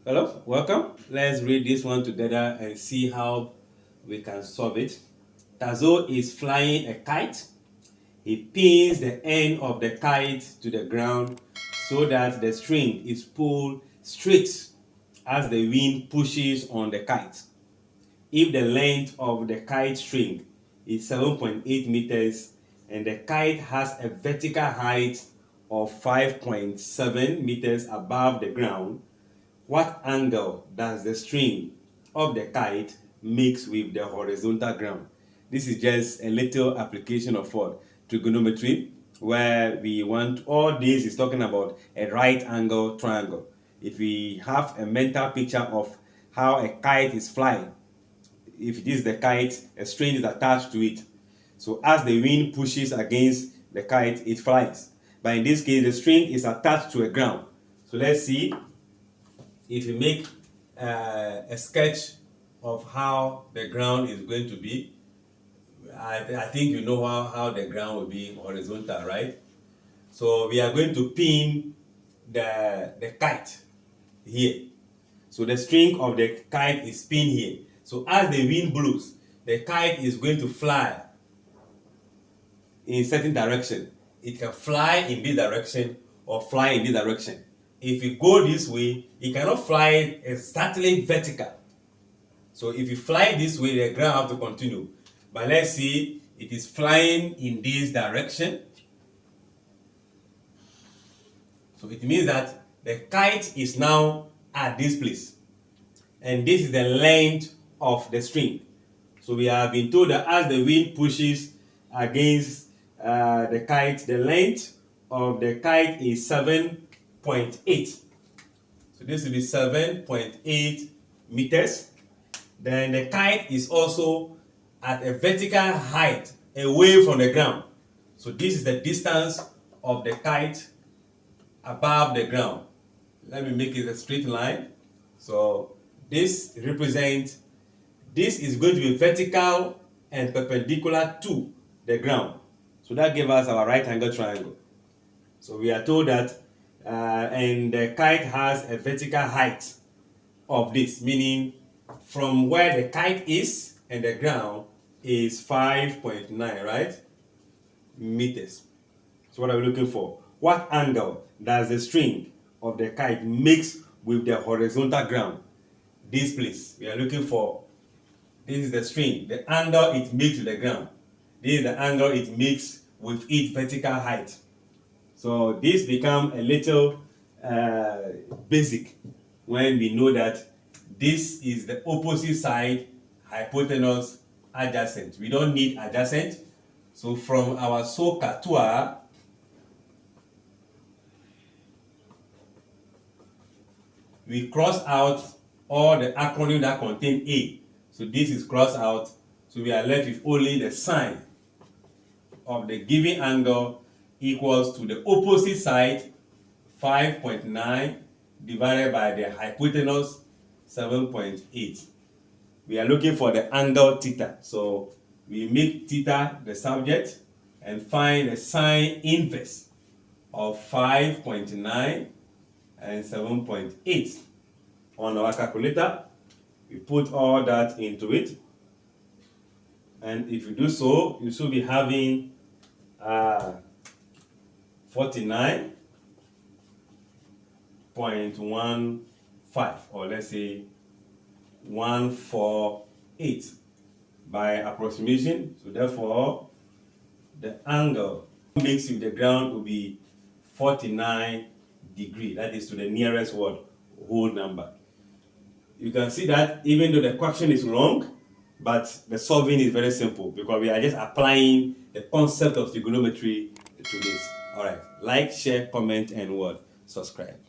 Hello, welcome. Let's read this one together and see how we can solve it. Tazo is flying a kite. He pins the end of the kite to the ground so that the string is pulled straight as the wind pushes on the kite. If the length of the kite string is 7.8 meters and the kite has a vertical height of 5.7 meters above the ground, what angle does the string of the kite makes with the horizontal ground? This is just a little application of what? Trigonometry, where we want, all this is talking about a right angle triangle. If we have a mental picture of how a kite is flying, if this is the kite, a string is attached to it. So as the wind pushes against the kite, it flies. But in this case, the string is attached to a ground. So let's see if you make a sketch of how the ground is going to be. I think you know how the ground will be horizontal, right? So we are going to pin the kite here. So the string of the kite is pinned here. So as the wind blows, the kite is going to fly in a certain direction. It can fly in this direction or fly in this direction. If you go this way, it cannot fly exactly vertical. So if you fly this way, the ground have to continue. But let's see, it is flying in this direction. So it means that the kite is now at this place. And this is the length of the string. So we have been told that as the wind pushes against the kite, the length of the kite is 7.8. So this will be 7.8 meters. Then the kite is also at a vertical height away from the ground. So this is the distance of the kite above the ground. Let me make it a straight line. So this represents, this is going to be vertical and perpendicular to the ground. So that gives us our right angle triangle. So we are told that and the kite has a vertical height of this, meaning from where the kite is and the ground is 5.9, right? Meters. So what are we looking for? What angle does the string of the kite makes with the horizontal ground? This place. We are looking for, this is the string, the angle it makes with the ground. This is the angle it makes with its vertical height. So this becomes a little basic when we know that this is the opposite side, hypotenuse, adjacent. We don't need adjacent. So from our SOHCAHTOA, we cross out all the acronym that contain A. So this is crossed out. So we are left with only the sign of the given angle equals to the opposite side, 5.9, divided by the hypotenuse, 7.8. We are looking for the angle theta. So we make theta the subject and find the sine inverse of 5.9 and 7.8. On our calculator, we put all that into it. And if you do so, you should be having 49.15, or let's say 148 by approximation. So therefore, the angle makes with the ground will be 49 degrees. That is to the nearest word, whole number. You can see that even though the question is long, but the solving is very simple because we are just applying the concept of trigonometry to this. All right, like, share, comment, and subscribe.